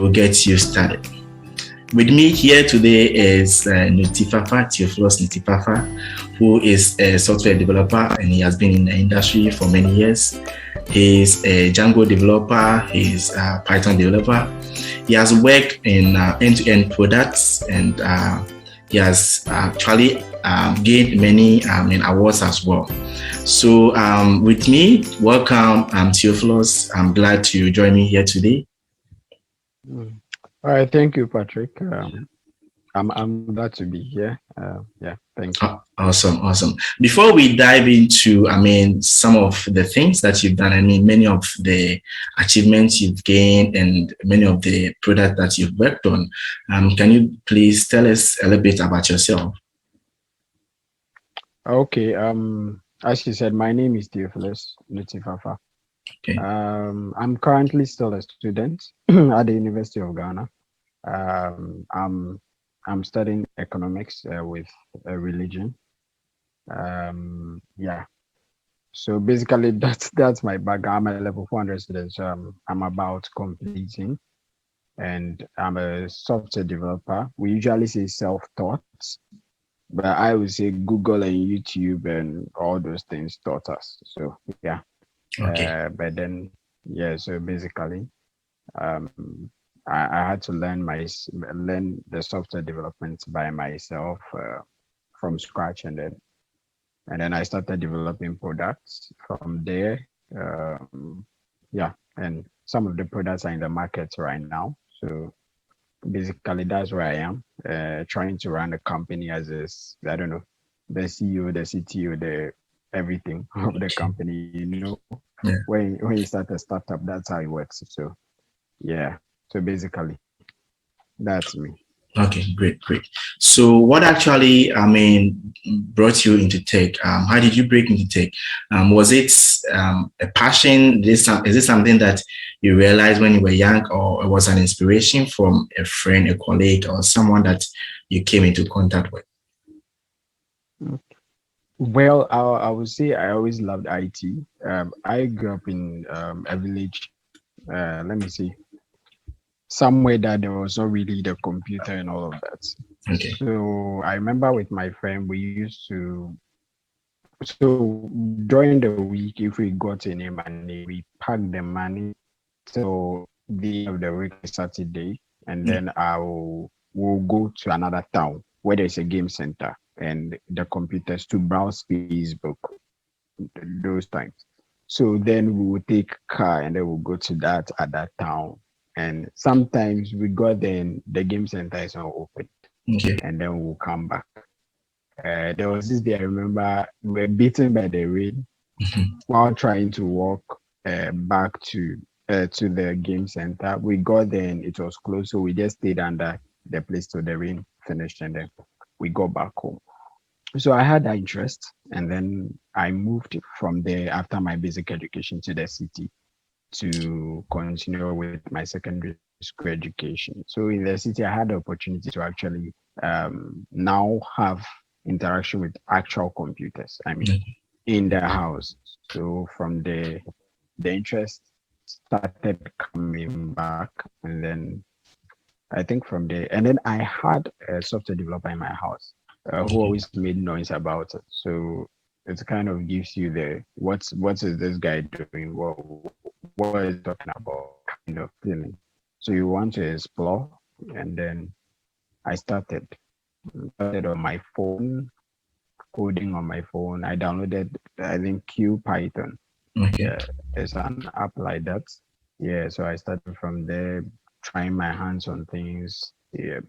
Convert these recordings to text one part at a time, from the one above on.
we'll get you started. With me here today is Nutifafa, Theophilus Nutifafa, who is a software developer and he has been in the industry for many years. He's a Django developer, he's a Python developer. He has worked in end-to-end products and he has actually gained many awards as well. So with me, welcome Theophilus. I'm glad to join me here today. All right, thank you, Patrick. I'm glad to be here. Yeah, thank you. Awesome. Before we dive into, some of the things that you've done, many of the achievements you've gained and many of the products that you've worked on, can you please tell us a little bit about yourself? Okay. As you said, my name is Theophilus Nutifafa. Okay. I'm currently still a student at the University of Ghana. I'm studying economics with religion. Yeah. So basically, that's my background. I'm a level 400 student. So I'm about completing, and I'm a software developer. We usually say self-taught, but I would say Google and YouTube and all those things taught us. So yeah. Okay. But then yeah. So basically, um, I had to learn the software development by myself from scratch, and then I started developing products from there. Yeah, and some of the products are in the market right now. So basically, that's where I am, trying to run a company as this, I don't know, the CEO, the CTO, the everything of the company. Yeah. When you start a startup, that's how it works. So yeah, so basically, that's me. Okay, great. So what actually, brought you into tech? How did you break into tech? Was it a passion? Is it something that you realized when you were young, or it was an inspiration from a friend, a colleague, or someone that you came into contact with? Well, I would say I always loved IT. I grew up in a village. Let me see, somewhere that there was not really the computer and all of that. Okay. So I remember with my friend, we used to. So during the week, if we got any money, we pack the money till the end of the week, Saturday, and Yeah. then we'll go to another town where there's a game center and the computers to browse Facebook those times. So then we would take car and then we'll go to that at that town. And sometimes we got then the game center is not open, Okay. and then we'll come back. There was this day I remember we were beaten by the rain while trying to walk back to the game center. We got there and it was closed, so we just stayed under the place till the rain finished, and then we got back home. So I had that interest, and then I moved from there after my basic education to the city to continue with my secondary school education. So in the city, I had the opportunity to actually now have interaction with actual computers. I mean, in the house. So from there, the interest started coming back, and then I think from there, and then I had a software developer in my house who always made noise about it. So it kind of gives you the what is this guy doing? What is he talking about? Kind of feeling. So you want to explore, and then I started on my phone, coding on my phone. I downloaded, I think, Q Python. Okay. Yeah, it's an app like that. Yeah, so I started from there, trying my hands on things. Yeah,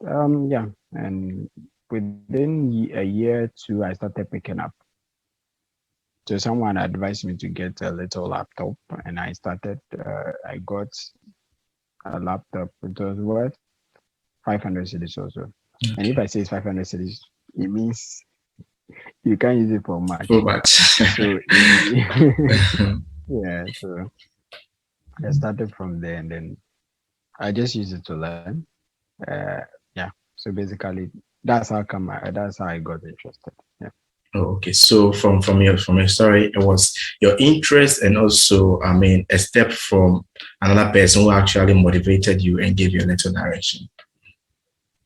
yeah, and within a year or two, I started picking up. So someone advised me to get a little laptop, and I started. I got a laptop. It was worth 500 cedis also. And if Okay. I say it's 500 cedis, it means you can't use it for much. So much. So yeah, so I started from there, and then I just use it to learn. Yeah. So basically, that's how I got interested. Yeah. Oh, okay. So from your story, it was your interest and also, I mean, a step from another person who actually motivated you and gave you a little direction.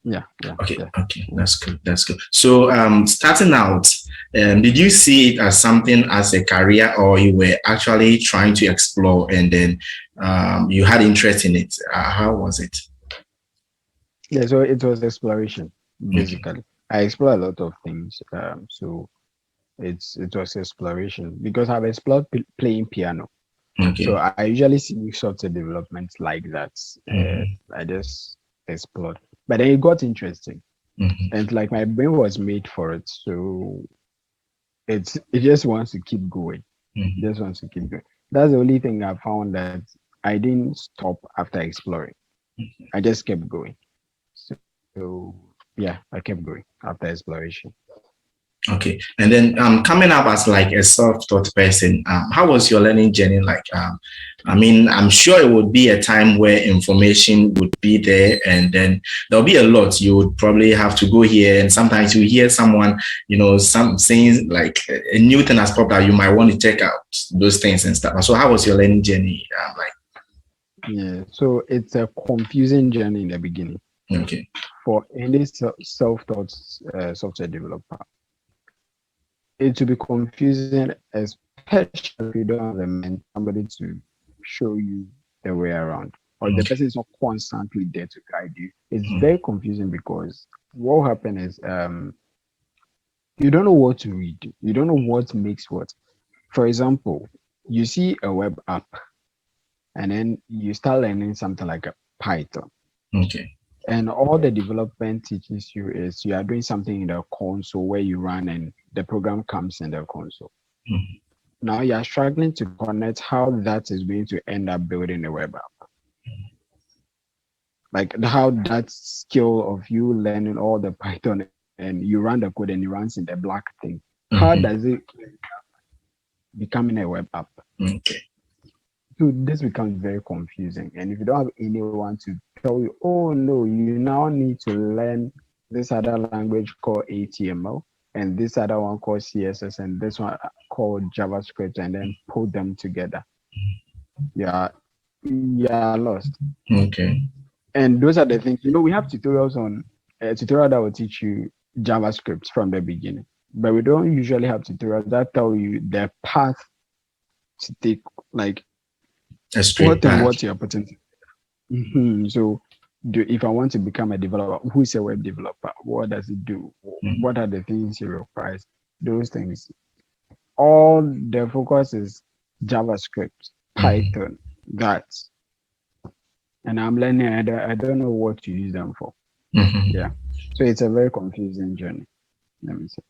Yeah, yeah, Okay, yeah. okay, that's good. That's good. So, starting out, did you see it as something as a career, or you were actually trying to explore and then you had interest in it? How was it? Yeah, so it was exploration, Okay, basically. I explore a lot of things. So it was exploration because I've explored playing piano. So okay, I usually see software development like that. hmm I just explored, but then it got interesting, hmm and like my brain was made for it. So it just wants to keep going. hmm Just wants to keep going. That's the only thing I found that I didn't stop after exploring. I just kept going. So yeah, I kept going after exploration. Okay, and then coming up as like a self-taught person, how was your learning journey like? I mean, I'm sure it would be a time where information would be there, and then there'll be a lot. You would probably have to go here, and sometimes you hear someone, some saying like a new thing has popped out. You might want to check out those things and stuff. So, how was your learning journey like? Yeah, so it's a confusing journey in the beginning Okay. for any self-taught software developer. It will be confusing, especially if you don't have a mentor, somebody to show you the way around, or the person is not constantly there to guide you. It's very confusing because what will happen is you don't know what to read, you don't know what makes what. For example, you see a web app and then you start learning something like a Python. Okay. And all the development teaches you is you are doing something in the console where you run and the program comes in the console. Mhm. Now you are struggling to connect how that is going to end up building a web app. Like how that skill of you learning all the Python and you run the code and it runs in the black thing. How does Mhm. it becoming a web app? Okay. So this becomes very confusing. And if you don't have anyone to tell you, oh no, you now need to learn this other language called HTML and this other one called CSS and this one called JavaScript and then put them together. Yeah, you're lost. Okay. And those are the things, we have tutorials on a tutorial that will teach you JavaScript from the beginning. But we don't usually have tutorials that tell you the path to take, like A straight what and path. what you're putting. So, if I want to become a developer, who is a web developer? What does it do? Mhm. What are the things it requires? Those things. All the focus is JavaScript, Mhm. Python, that. And I'm learning. I don't know what to use them for. Yeah. Mhm. So it's a very confusing journey. Let me say.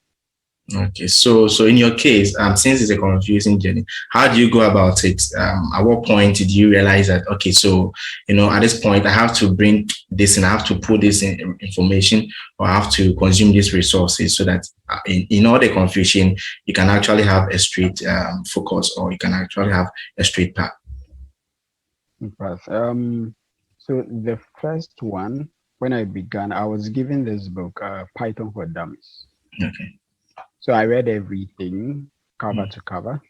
Okay, so in your case, since it's a confusing journey, how do you go about it? At what point did you realize that okay, so at this point I have to bring this and I have to put this in information or I have to consume these resources so that in all the confusion you can actually have a straight focus or you can actually have a straight path. But, so the first one, when I began, I was given this book, Python for Dummies. Okay. So I read everything cover to cover.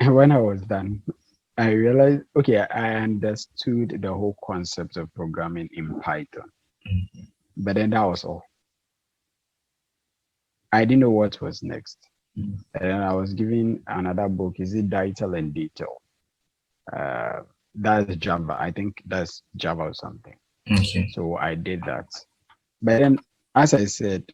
And when I was done, I realized, okay, I understood the whole concept of programming in Python. But then that was all. I didn't know what was next. And then I was given another book, is it Detail and Detail? Uh, that's Java. I think that's Java or something. Okay. So I did that. But then, as I said,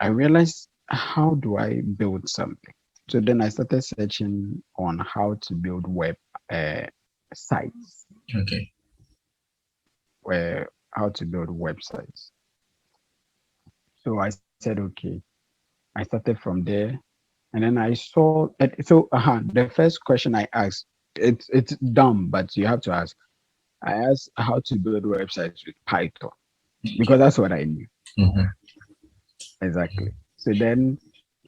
I realized, how do I build something? So then I started searching on how to build web uh, sites, Okay. where how to build websites. So I said, okay. I started from there, and then I saw. So the first question I asked, it's dumb, but you have to ask. I asked how to build websites with Python because that's what I knew Mhm. exactly. So then,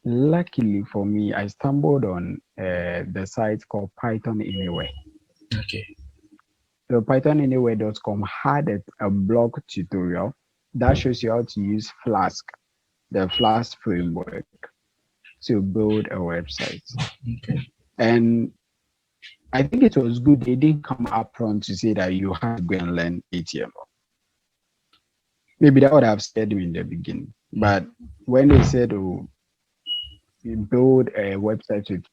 luckily for me, I stumbled on the site called Python Anywhere. Okay. So pythonanywhere.com had a blog tutorial that shows you how to use Flask, the Flask framework. to build a website. Okay. And I think it was good they didn't come up front to say that you had to go and learn HTML. Maybe that would have scared me in the beginning. But when they said, oh, you build a website with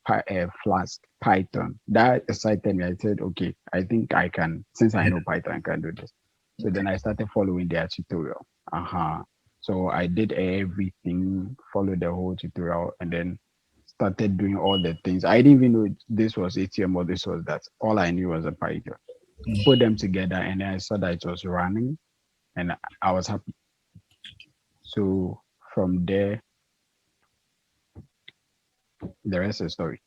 Flask, Python, that excited me. I said, okay, I think I can, since I know Python, I can do this. So then I started following their tutorial. So I did everything, followed the whole tutorial, and then started doing all the things. I didn't even know this was HTML, this was that. All I knew was a Python. Put them together, and then I saw that it was running, and I was happy. So from there, the rest is story.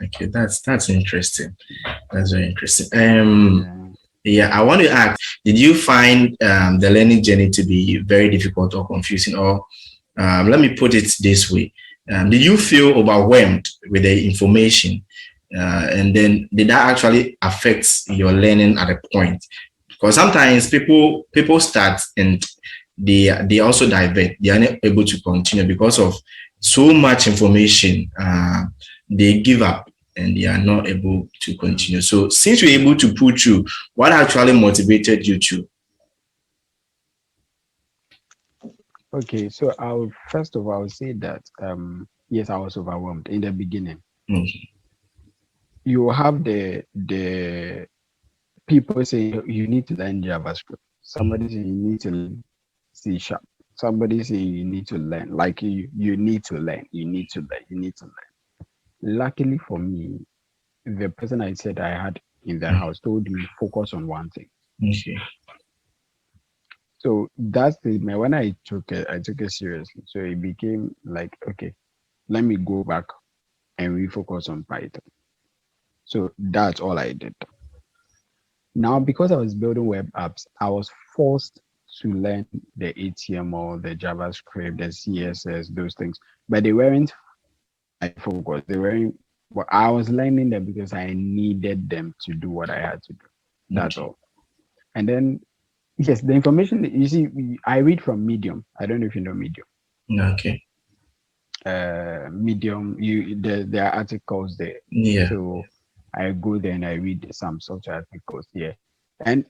Okay, that's interesting. That's very interesting. Yeah. Yeah, I want to ask, did you find the learning journey to be very difficult or confusing? Or let me put it this way. Did you feel overwhelmed with the information? And then did that actually affect your learning at a point? Because sometimes people start and they also divert. They are not able to continue because of so much information. They give up and they are not able to continue. So since you're able to pull through, what actually motivated you to? Okay, so I'll first of all say that yes, I was overwhelmed in the beginning. Mm. You have the people saying you need to learn JavaScript. Somebody saying you need to learn C sharp. Somebody saying you need to learn. Like you need to learn. You need to learn. You need to learn. Luckily for me, the person I said I had in the house told me focus on one thing. Okay. So that's the when I took it seriously. So it became like, okay, let me go back and refocus on Python. So that's all I did. Now, because I was building web apps, I was forced to learn the HTML, the JavaScript, the CSS, those things, but they weren't my focus. They weren't. But I was learning them because I needed them to do what I had to do. That's all. And then, yes, the information you see, I read from Medium. I don't know if you know Medium. Okay. Medium, there are articles there. Yeah. So I go there and I read some software articles. Yeah, and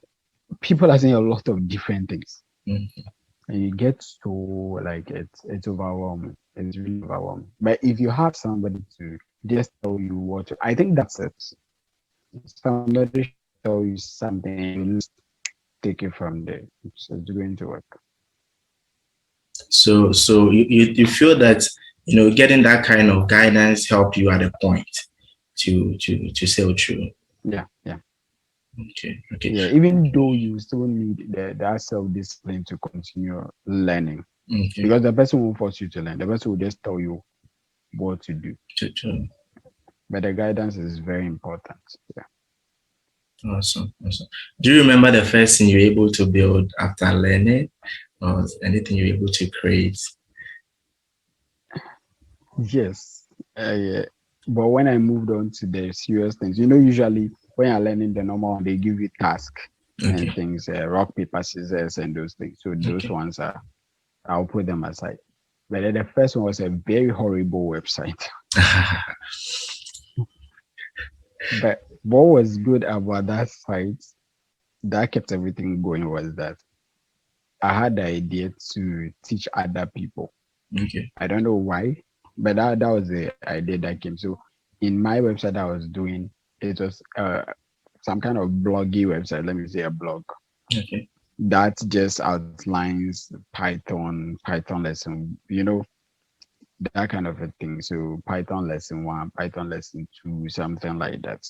people are saying a lot of different things. Mm-hmm. And you get to like it's overwhelming. It's really overwhelming. But if you have somebody to just tell you what I think that's it. Somebody should tell you something and you take it from there. It's going to work. So you feel that getting that kind of guidance helped you at a point to sail through. Yeah. Okay. Yeah, even though you still need that self-discipline to continue learning. Okay. Because the person won't force you to learn. The person will just tell you what to do. But the guidance is very important. Yeah. Awesome. Do you remember the first thing you were able to build after learning, or anything you were able to create? Yes. Yeah. But when I moved on to the serious things, usually when you're learning the normal, they give you tasks and things, rock, paper, scissors, and those things. So those ones I'll put them aside. But then the first one was a very horrible website. But what was good about that site that kept everything going was that I had the idea to teach other people. Okay. I don't know why, but that was the idea that came. So in my website I was doing, it was some kind of bloggy website. Let me say a blog. Okay. That just outlines Python lesson, that kind of a thing. So Python lesson 1, Python lesson 2, something like that.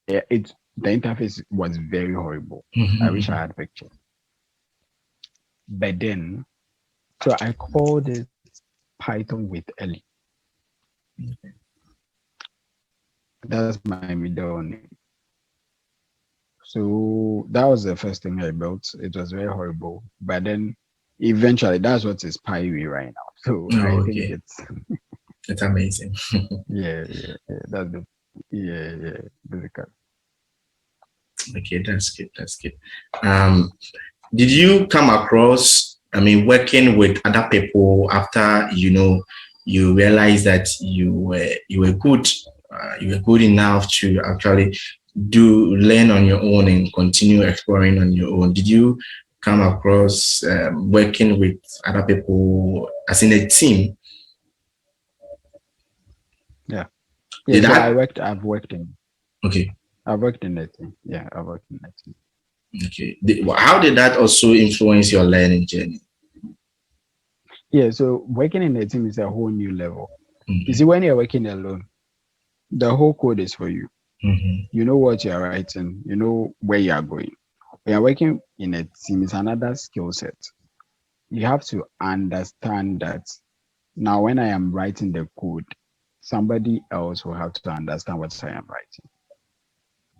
Yeah, the interface was very horrible. Mm-hmm. I wish I had pictures. But then, so I called it Python with Ellie. Okay. That's my middle name. So that was the first thing I built. It was very horrible. But then eventually that's what is Pyway right now. So I think it's amazing. yeah. That's the basically. Okay, that's good. Did you come across, working with other people after, you you realized that you were good enough to actually do learn on your own and continue exploring on your own? Did you come across working with other people as in a team? Yeah. Yeah. Did So that? Okay, I've worked in that team. Yeah, I've worked in that team. okay. How did that also influence your learning journey? Yeah. So working in a team is a whole new level. You Mm-hmm. see, when you're working alone, the whole code is for you. Mm-hmm. You know what you're writing. You know where you are going. When you're working in a team, it's another skill set. You have to understand that now when I am writing the code, somebody else will have to understand what I am writing.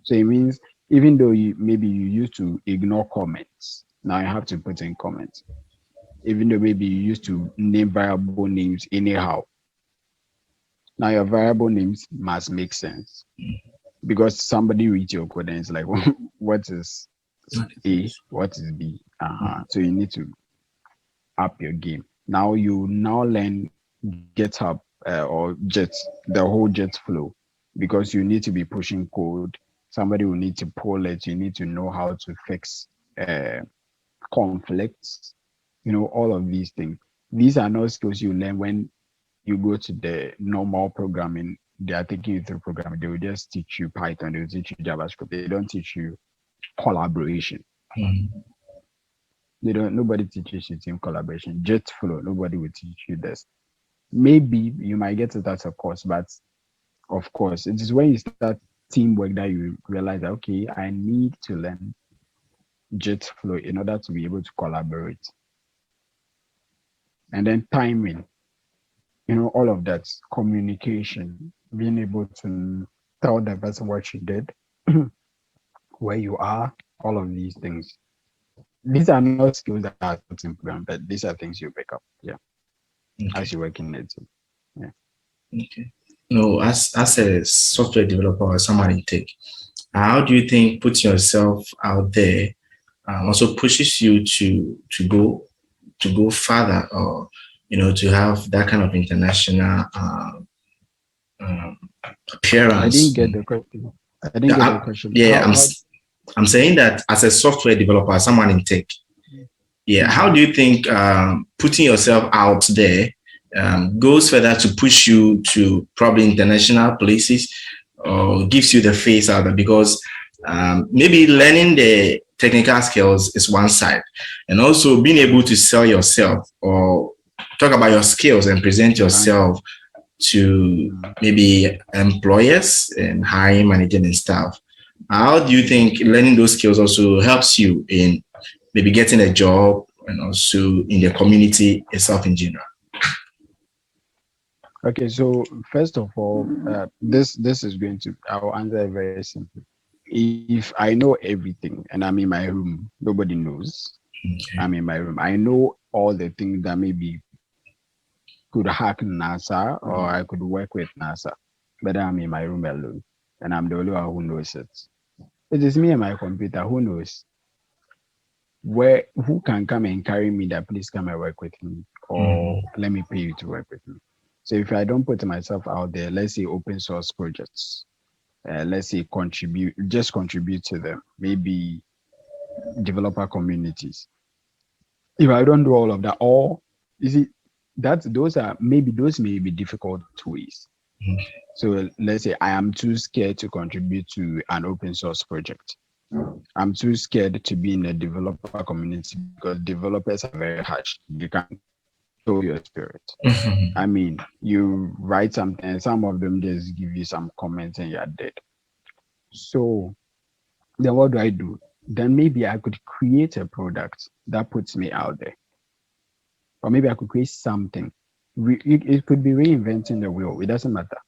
So it means even though you used to ignore comments, now you have to put in comments. Even though maybe you used to name variable names anyhow, now your variable names must make sense because somebody reads your code and it's like, what is A, what is B? So you need to up your game. Now you now learn GitHub or Jet, the whole Jet flow, because you need to be pushing code. Somebody will need to pull it. You need to know how to fix uh, conflicts. You know, all of these things. These are not skills you learn when you go to the normal programming. They are taking you through programming. They will just teach you Python. They will teach you JavaScript. They don't teach you collaboration. Mm-hmm. They don't. Nobody teaches you team collaboration. Jet flow. Nobody will teach you this. Maybe you might get it as a course, but of course, it is when you start teamwork that you realize that okay, I need to learn jet flow in order to be able to collaborate. And then timing, all of that, communication, being able to tell the person what you did, where you are, all of these things. These are not skills that are taught in program, but these are things you pick up, yeah, as Okay. you work in it. Yeah. Okay. No, as a software developer or someone in tech, how do you think putting yourself out there also pushes you to go further, or to have that kind of international um, I didn't appearance? get the question. I didn't Yeah, get the question. yeah. How I'm saying that as a software developer, someone in tech, yeah. How mhm. do you think putting yourself out there goes further to push you to probably international places, or gives you the face out there? Because maybe learning the technical skills is one side, and also being able to sell yourself or talk about your skills and present Right. yourself to Mm. maybe employers and hiring managers and staff. How do you think learning those skills also helps you in maybe getting a job and also in the community itself in general? Okay, so first of all, this is going to I'll answer it very simply. If I know everything and I'm in my room, nobody knows. I'm Okay. in my room. I know all the things that maybe could hack NASA or I could work with NASA, but I'm in my room alone and I'm the only one who knows it. It is me and my computer. Who knows who can come and carry me that please come and work with me or Mhm. let me pay you to work with me. So if I don't put myself out there, let's say open source projects, let's say contribute to them, maybe developer communities. If I don't do all of that, or you see, those may be difficult ways. So let's say I am too scared to contribute to an open source project. I'm too scared to be in a developer community because developers are very harsh. They can kill your spirit. I mean, you write something, and some of them just give you some comments and you're dead. So then what do I do? Then maybe I could create a product that puts me out there. Or maybe I could create something. It could be reinventing the wheel. It doesn't matter.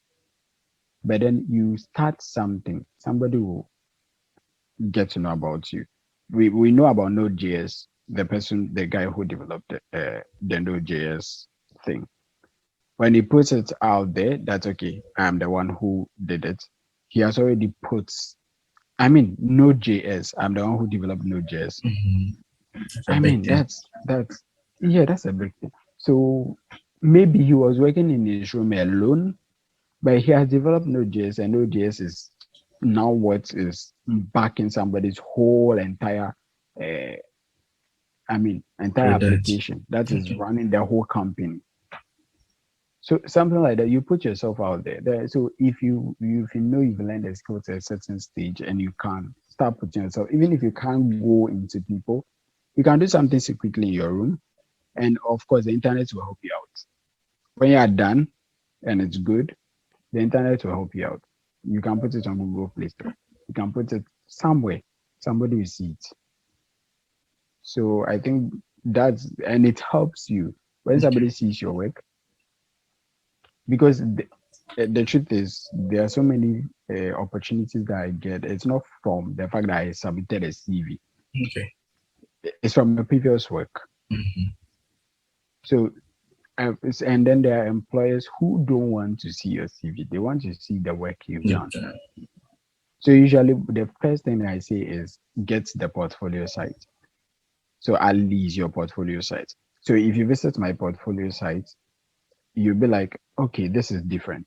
But then you start something, somebody will get to know about you. We know about Node.js, the guy who developed the Node.js thing. When he puts it out there, that's okay. I'm the one who did it. He has already Node.js. I'm the one who developed Node.js. Mhm. It's a I big mean, thing. that's yeah, that's a big thing. So maybe he was working in his room alone, but he has developed Node.js, and Node.js is now what is backing somebody's whole entire, uh, entire Product. application that is Okay. running the whole company. So something like that, you put yourself out there. So if you know you've learned a skill to a certain stage and you can start putting yourself, even if you can't go into people, you can do something secretly in your room, and of course the internet will help you out. When you are done and it's good, the internet will help you out. You can put it on Google Play Store. You can put it somewhere. Somebody will see it. So I think and it helps you when Okay. somebody sees your work, because the truth is there are so many opportunities that I get. It's not from the fact that I submitted a CV. Okay. It's from my previous work. Mhm. So and then there are employers who don't want to see your CV. They want to see the work you've Yeah. done. So usually the first thing I say is get the portfolio site. So at least your portfolio site. So if you visit my portfolio site, you'll be like, okay, this is different.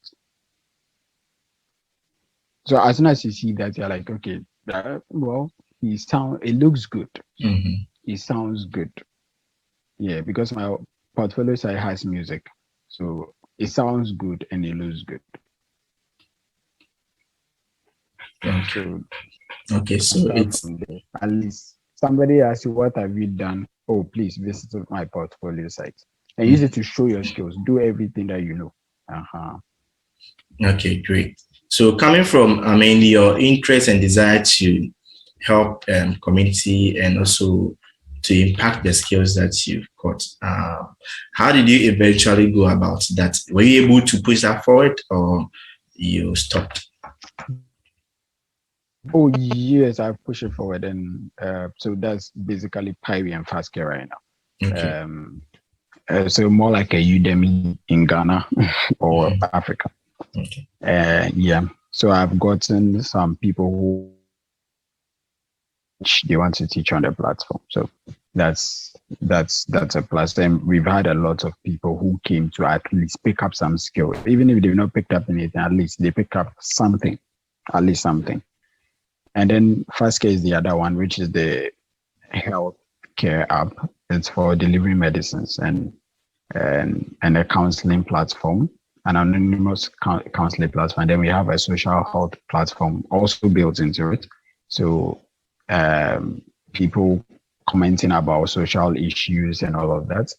So as soon as you see that, you're like, okay, well, it looks good. Mhm. It sounds good. Yeah, because my portfolio site has music. So it sounds good and it looks good. Okay. So Okay. you can So start it's from there. At least somebody asks you, what have you done? Oh, please visit my portfolio site and use it to show your skills. Do everything that you know. Uh-huh. okay. Great. So coming from, your interest and desire to help community and also to impact the skills that you've got. How did you eventually go about that? Were you able to push that forward or you stopped? Oh, yes, I've pushed it forward. And so that's basically Pyre and Fastcare right Okay. now. So more like a Udemy in Ghana or Mhm. Africa. Okay. Yeah. So I've gotten some people who they want to teach on the platform. So that's a plus. And we've had a lot of people who came to at least pick up some skill. Even if they've not picked up anything, at least they pick up something, at least something. And then Fastcare is the other one, which is the health care app. It's for delivering medicines and a counseling platform, an anonymous counseling platform. Then we have a social health platform also built into it. So um, people commenting about social issues and all of that.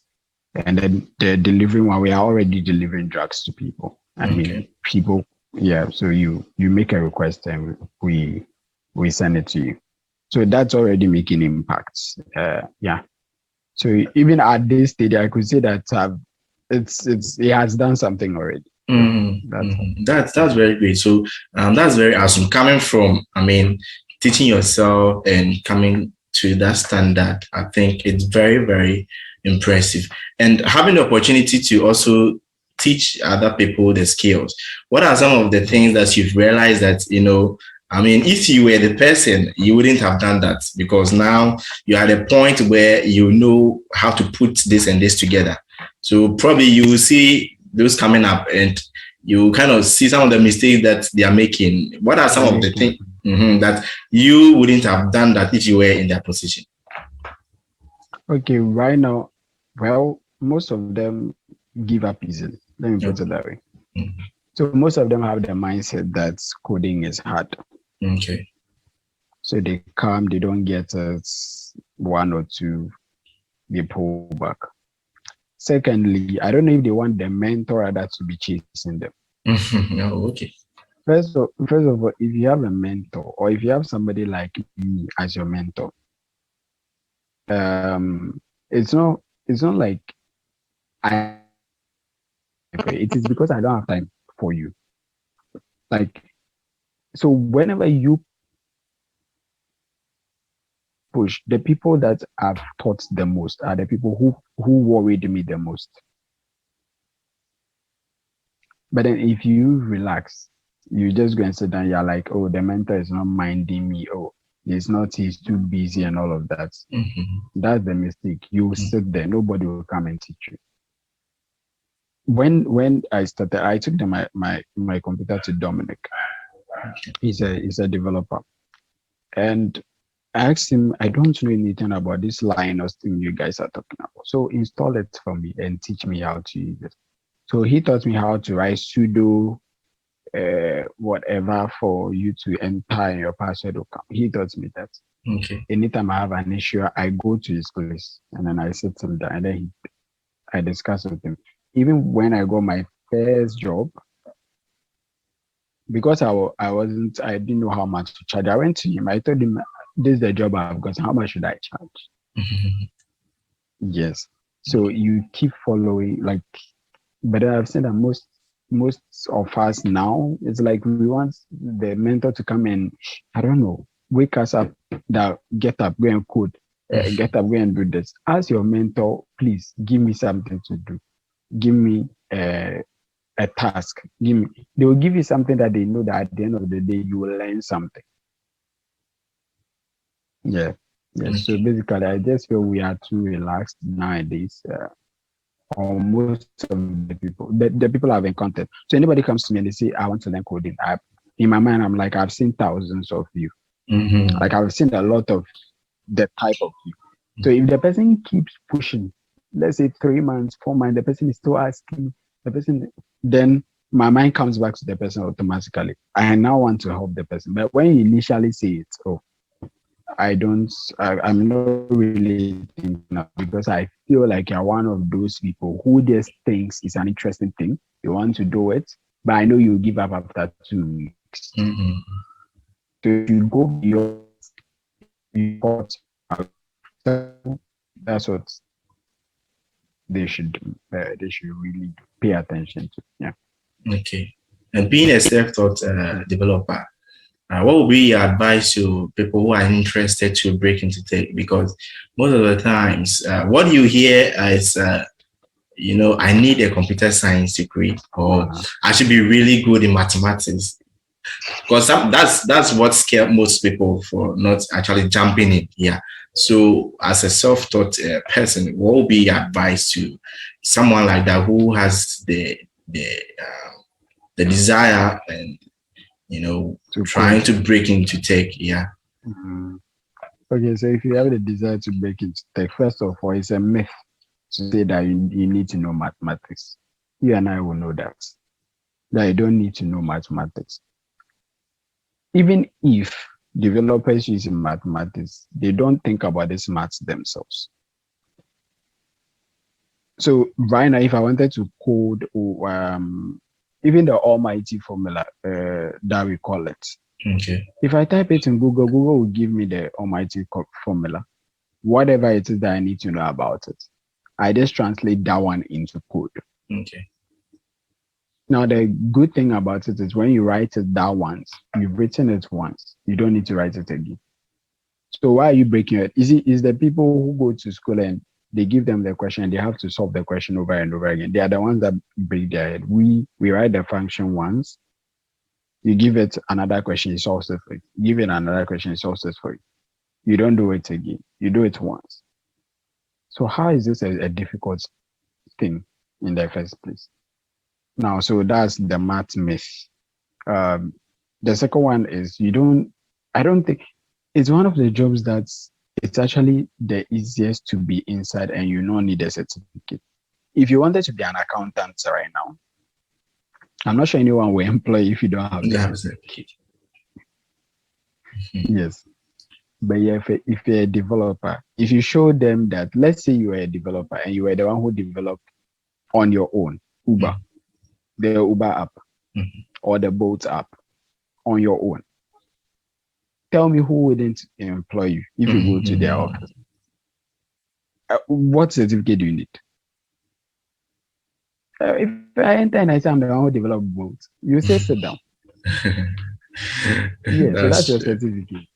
And then the delivery one, we are already delivering drugs to people. I mean, Okay. people, yeah. So you make a request and we send it to you. So that's already making impacts. Yeah. So even at this stage, I could say that it has done something already. So that's That's very great. So that's very awesome. Coming from, teaching yourself and coming to that standard, I think it's very, very impressive. And having the opportunity to also teach other people the skills. What are some of the things that you've realized that, if you were the person, you wouldn't have done that because now you're at a point where you know how to put this and this together. So probably you will see those coming up and you kind of see some of the mistakes that they are making. What are they're some of the making. things that you wouldn't have done that if you were in that position? Okay, right now, well, most of them give up easily. Let me put it Okay. that way. So most of them have the mindset that coding is hard. Okay. So they come, they don't get one or two, they pull back. Secondly, I don't know if they want the mentor rather to be chasing them. Oh, okay. First of all, if you have a mentor or if you have somebody like me as your mentor, it's not like I it is because I don't have time for you. Like, so whenever you push, the people that I've taught the most are the people who worried me the most. But then if you relax, you just go and sit down, you're like, oh, the mentor is not minding me. Oh, he's too busy and all of that. Mhm. That's the mistake. You sit there, nobody will come and teach you. when I started, I took my computer to Dominic. He's a developer, and I asked him, I don't know anything about this Linux thing you guys are talking about. So install it for me and teach me how to use it. So he taught me how to write sudo whatever for you to enter in your password account. He taught me that. Okay. Anytime I have an issue, I go to his place and then I sit him down and then I discuss with him. Even when I got my first job, because I didn't know how much to charge. I went to him. I told him, "This is the job I've got. How much should I charge?" Yes. So you keep following, like, but I've seen that most of us now, it's like we want the mentor to come and, I don't know, wake us up, that get up, go and code, get up, go and do this. Ask your mentor, please give me something to do. Give me a task. They will give you something that they know that at the end of the day you will learn something. Yeah. Yeah. Okay. So basically, I just feel we are too relaxed nowadays. Or most of the people I've encountered. So anybody comes to me and they say, I want to learn coding. In my mind, I'm like, I've seen thousands of you. Like I've seen a lot of the type of you. So if the person keeps pushing, let's say 3 months, 4 months, the person is still asking the person, then my mind comes back to the person automatically. I now want to help the person. But when you initially say it, I'm not really thinking of, because I feel like you're one of those people who just thinks it's an interesting thing. You want to do it, but I know you give up after 2 weeks. So if you go beyond your that's what they should really pay attention to. Yeah. Okay. And being a self-taught developer, what would be your advice to people who are interested to break into tech? Because most of the times, what you hear is, I need a computer science degree, or I should be really good in mathematics. Because that's what scares most people for not actually jumping in. Yeah. So, as a self-taught person, what would be your advice to someone like that who has the desire and trying to break into tech? Yeah. Okay, so if you have the desire to break into tech, first of all, it's a myth to say that you need to know mathematics. You and I will know that you don't need to know mathematics. Even if developers using mathematics, they don't think about this maths themselves. So right now, if I wanted to code, even the almighty formula that we call it, Okay. if I type it in Google, Google will give me the almighty formula, whatever it is that I need to know about it. I just translate that one into code. Okay. Now, the good thing about it is when you write it that once, you've written it once, you don't need to write it again. So why are you breaking it? Is the people who go to school and they give them the question and they have to solve the question over and over again. They are the ones that break their head. We write the function once, you give it another question, it solves it for you. Give it another question, it solves it for you. You don't do it again. You do it once. So how is this a difficult thing in the first place? Now, so that's the math myth. The second one is I don't think it's one of the jobs that's it's actually the easiest to be inside and you don't need a certificate. If you wanted to be an accountant right now, I'm not sure anyone will employ if you don't have the certificate. Yes. But yeah, if you're a developer, if you show them that, let's say you are a developer and you were the one who developed on your own, Uber, the Uber app or the Bolt app on your own. Tell me who wouldn't employ you if you go to their office. What certificate do you need? If I enter and I say I'm the one who developed Bolt, you say sit down. Yeah, so that's your certificate.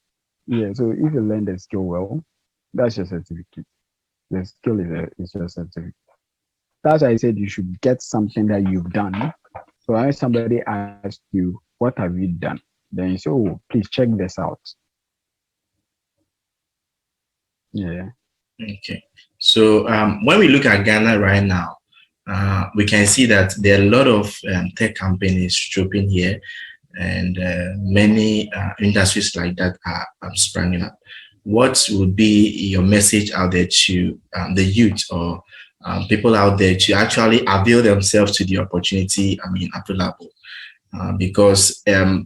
Yeah, so if you learn the skill well, that's your certificate. The skill is your certificate. That's why I said you should get something that you've done. So when somebody asks you, what have you done? Then you say, oh, please check this out. Yeah. Okay. So when we look at Ghana right now, we can see that there are a lot of tech companies dropping here, and many industries like that are springing up. What would be your message out there to the youth or people out there to actually avail themselves to the opportunity, available? Because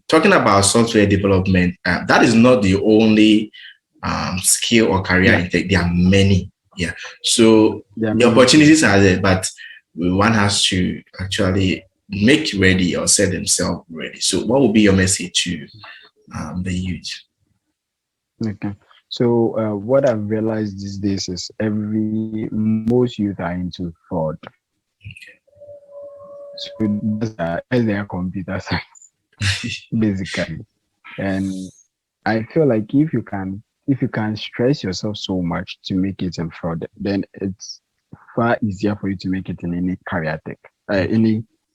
talking about software development, that is not the only skill or career Yeah, in tech. There are many. Yeah. So there are the many things. opportunities are there, but one has to actually make ready or set themselves ready. So what would be your message to the youth? Okay. So what I've realized these days is most youth are into fraud. So that's their computer science basically. And I feel like if you can stress yourself so much to make it in fraud, then it's far easier for you to make it in any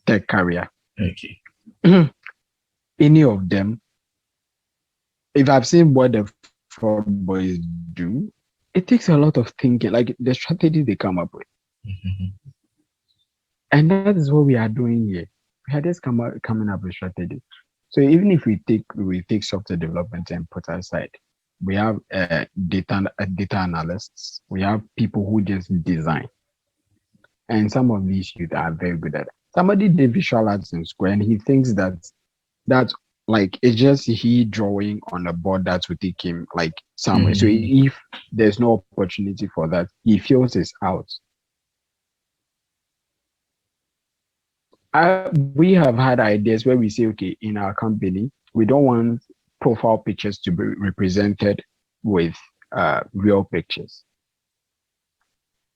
tech career. Okay. Any of them. If I've seen what the fraud boys do, it takes a lot of thinking, like the strategy they come up with. Mhm. And that is what we are doing here. We are just coming up with strategy. So even if we take software development and put aside, we have data analysts, we have people who just design, and some of these youth are very good at it. Somebody did visual arts in school, and he thinks that's like it's just he drawing on a board that will take him like somewhere. So Mhm. if there's no opportunity for that, he feels it's out. We have had ideas where we say, okay, in our company, we don't want profile pictures to be represented with real pictures.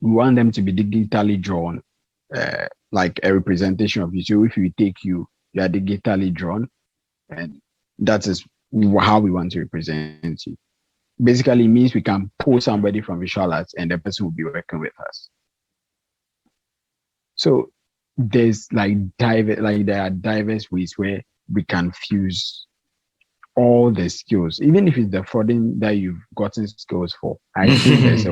We want them to be digitally drawn, like a representation of you. So if we take you, you are digitally drawn, and that is how we want to represent you. Basically, it means we can pull somebody from visual arts, and the person will be working with us. So there are diverse ways where we can fuse all the skills, even if it's the frauding that you've gotten skills for. I think there's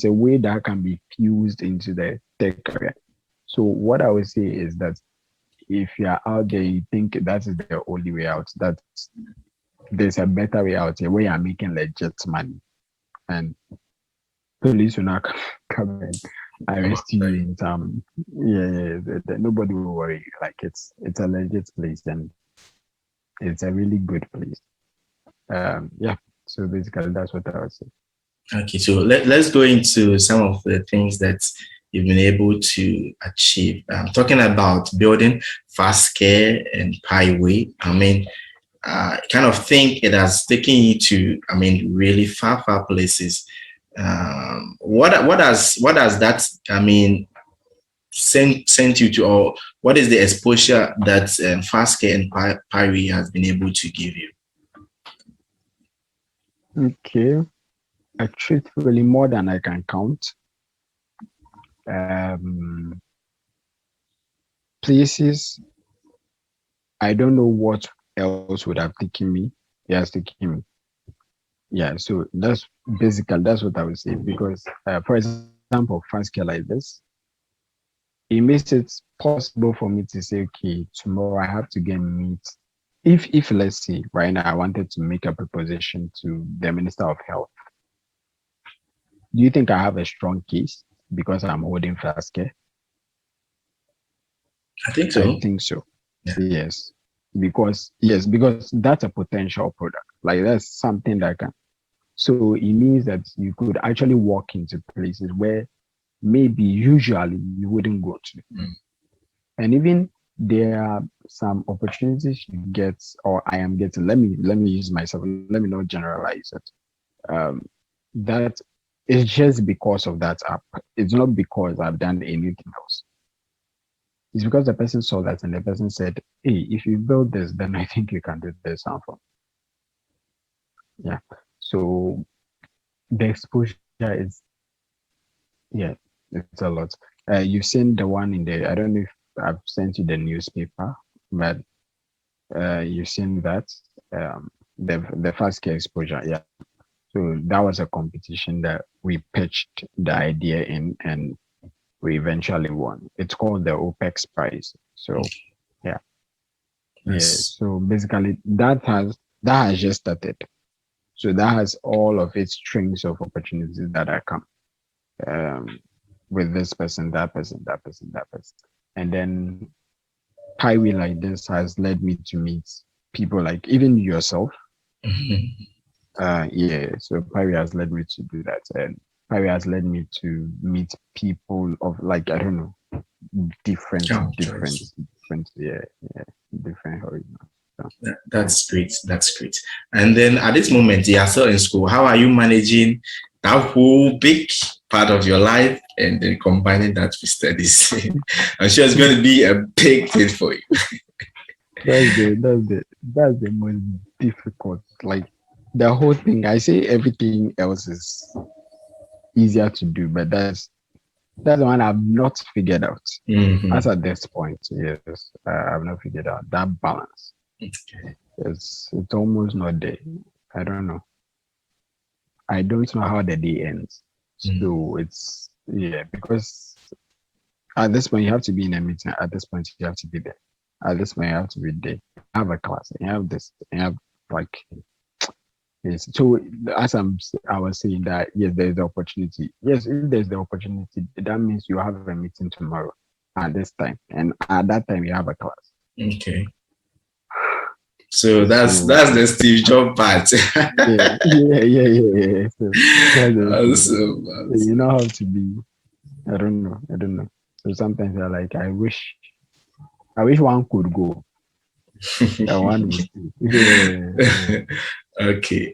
a way that can be fused into the tech career. So what I would say is that if you're out there, you think that is the only way out, that there's a better way out here where you're making legit money, and police will not come and Oh, arrest you sorry. in some. Nobody will worry. Like it's a legit place, and it's a really good place. Yeah. So basically, that's what I would say. Okay, so let's go into some of the things that you've been able to achieve. Talking about building fast care and Pieway. Kind of think it has taken you to, really far places. What does that, sent you to, or what is the exposure that fast care and Pieway has been able to give you? Okay. Truthfully, more than I can count. Um, Places I don't know what else would have taken me. It has taken me. Yeah. So that's what I would say. Because, for example, fast care like this, it makes it possible for me to say, okay, tomorrow I have to get meat. If let's say right now I wanted to make a proposition to the Minister of Health, do you think I have a strong case because I'm holding fast care? I think I so. think so. Yeah. Because that's a potential product. Like that's something that can. So it means that you could actually walk into places where maybe usually you wouldn't go to. Mm. And even there are some opportunities you get, or I am getting. Let me use myself. Let me not generalize it. Um, that is just because of that app. It's not because I've done anything else. It's because the person saw that and the person said, "Hey, if you build this, then I think you can do this and yeah." So the exposure is, yeah, it's a lot. You've seen the one in the. I don't know if I've sent you the newspaper, but you've seen that the first care exposure. Yeah. So that was a competition that we pitched the idea in, and we eventually won. It's called the OPEX Prize. So yeah, yeah. Yes. So basically, that has just started. So that has all of its strings of opportunities that are come um, with this person, that person, that person, that person, and then highway like this has led me to meet people like even yourself. Yeah, so Pirate has led me to do that, and Pirate has led me to meet people of like I don't know, different, Oh, different, Joyce. different, yeah, yeah, different horizons. So, yeah. That's great. That's great. And then at this moment, you are still in school. How are you managing that whole big part of your life and then combining that with studies? I'm sure it's going to be a big thing for you. That's the most difficult. Like the whole thing. I say everything else is easier to do, but that's the one I've not figured out. As Mm-hmm. at this point, yes, I've not figured out that balance. It's almost not there. I don't know. I don't know how the day ends. Mm-hmm. So it's yeah, because at this point you have to be in a meeting. At this point you have to be there. At this point you have to be there. You have a class. You have this. You have like yes. So I was saying that yes, there's the opportunity. Yes, if there's the opportunity, that means you have a meeting tomorrow at this time, and at that time you have a class. Okay. So So that's the Steve Jobs part. yeah. So that's the thing. Awesome, So you awesome. know how to be. I don't know. So sometimes I like. I wish one could go. That one would. Yeah. Okay.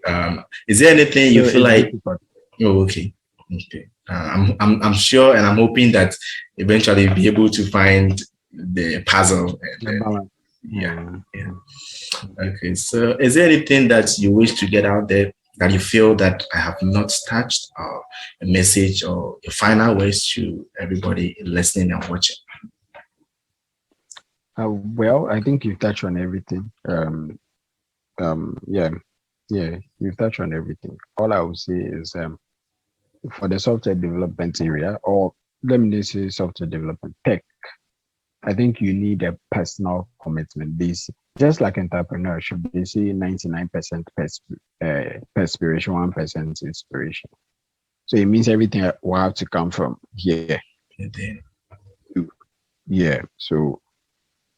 Is there anything you So feel it's like? difficult. Oh, okay. Okay. I'm sure, and I'm hoping that eventually you'll be able to find the puzzle. And The balance. yeah, Yeah. yeah. Okay. So, is there anything that you wish to get out there that you feel that I have not touched, or a message, or a final words to everybody listening and watching? Well, I think you've touched on everything. Yeah, yeah, you've touched on everything. All I would say is, for the software development area, or let me just say software development tech, I think you need a personal commitment. This just like entrepreneurship, they say 99% perspiration, 1% inspiration. So it means everything will have to come from here. And then, Yeah. So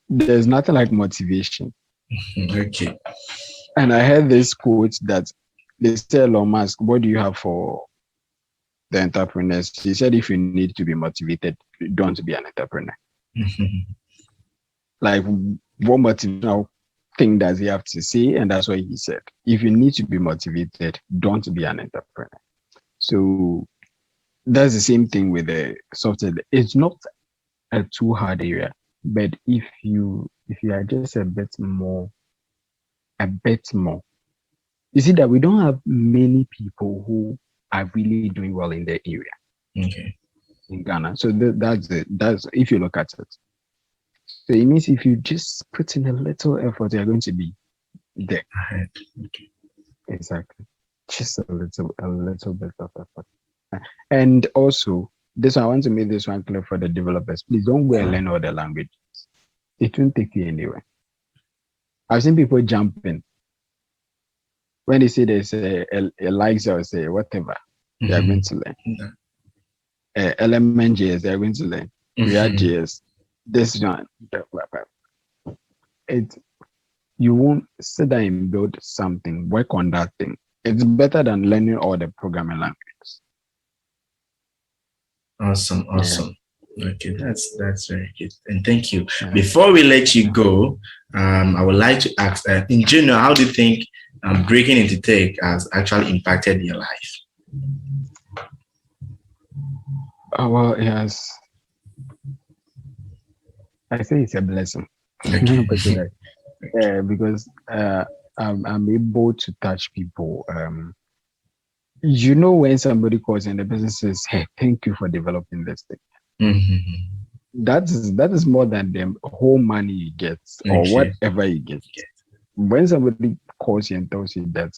there's nothing like motivation. okay. And I heard this quote that they say, Elon Musk, what do you have for the entrepreneurs? He said, if you need to be motivated, don't be an entrepreneur. Like, what motivational thing does he have to say? And that's what he said. If you need to be motivated, don't be an entrepreneur. So that's the same thing with the software. It's not a too hard area, but if you are just a bit more, you see that we don't have many people who are really doing well in the area Okay. in Ghana. So that's it. That's if you look at it. So it means if you just put in a little effort, you're going to be there. Ahead. Okay. Exactly. Just a little bit of effort. And also, this I want to make this one clear for the developers. Please don't go and learn all the language. It won't take you anywhere. I've seen people jumping when they say there's a Alexa or say whatever, they are going to learn. Element JS, they are going to learn. React JS, this one. It you won't sit down and build something, work on that thing. It's better than learning all the programming languages. Awesome, Yeah, awesome. Okay, that's very good, and thank you. yeah. Before we let you go, I would like to ask, in general, how do you think breaking into tech has actually impacted your life? Well, yes, I say it's a blessing. Okay. But because I'm able to touch people. When somebody calls and the person says, "Hey, thank you for developing this thing." Mhm. That is more than the whole money you get or Okay. whatever you get. When somebody calls you and tells you that,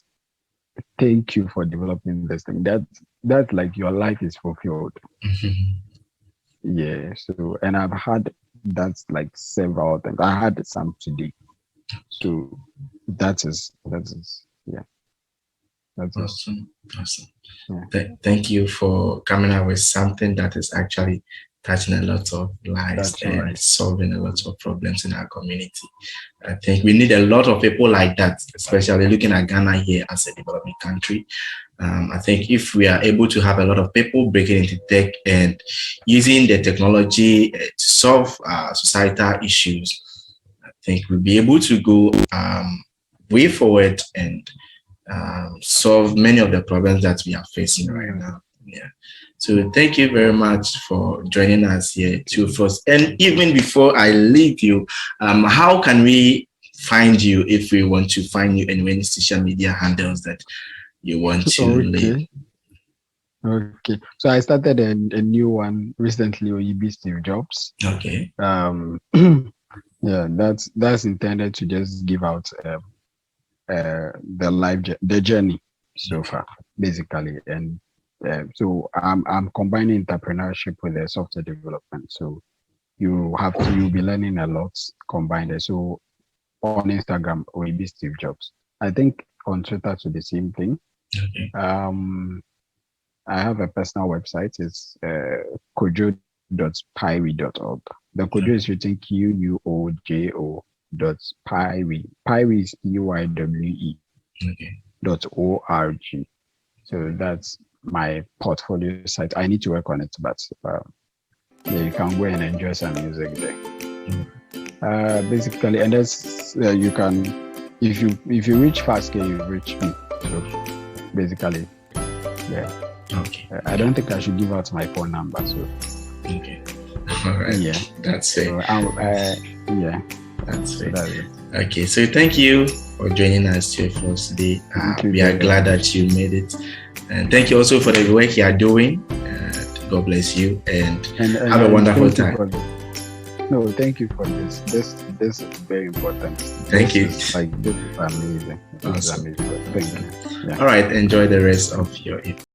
"Thank you for developing this thing," that's like your life is fulfilled. Mhm. Yeah. So, and I've had that's like several times. I had some today. So that is yeah, that is Awesome. Awesome. yeah. Thank you for coming up with something that is actually touching a lot of lives That's and right. solving a lot of problems in our community. I think we need a lot of people like that, especially looking at Ghana here as a developing country. I think if we are able to have a lot of people breaking into tech and using the technology to solve societal issues, I think we'll be able to go way forward and solve many of the problems that we are facing right now. Yeah. So thank you very much for joining us here too first. And even before I leave you, how can we find you if we want to find you in any social media handles that you want to leave? Okay. Okay. So I started a new one recently, OEB Steve Jobs. Okay. Yeah, that's intended to just give out the journey so far, basically. And so I'm combining entrepreneurship with the software development. So you'll be learning a lot combined. So on Instagram, OEB Steve Jobs. I think on Twitter to the same thing. Okay. I have a personal website. It's kojo.pyre.org. The Kojo is written QUOJO.pyre. Pyre is PYWE. Okay. .org. So that's my portfolio site. I need to work on it, but yeah, you can go and enjoy some music there. Basically, and that's you can if you reach fast, you reach me. So basically, yeah. Okay. I don't think I should give out my phone number. So okay. All right. Yeah. That's it. So, yeah. That's So it. that's it. Okay. So thank you for joining us here for us today. We are glad that you made it. And thank you also for the work you are doing. God bless you and have a wonderful time. No, thank you for this. This is very important. Thank you. This is amazing. This is amazing. Thank you. Yeah. All right. Enjoy the rest of your evening.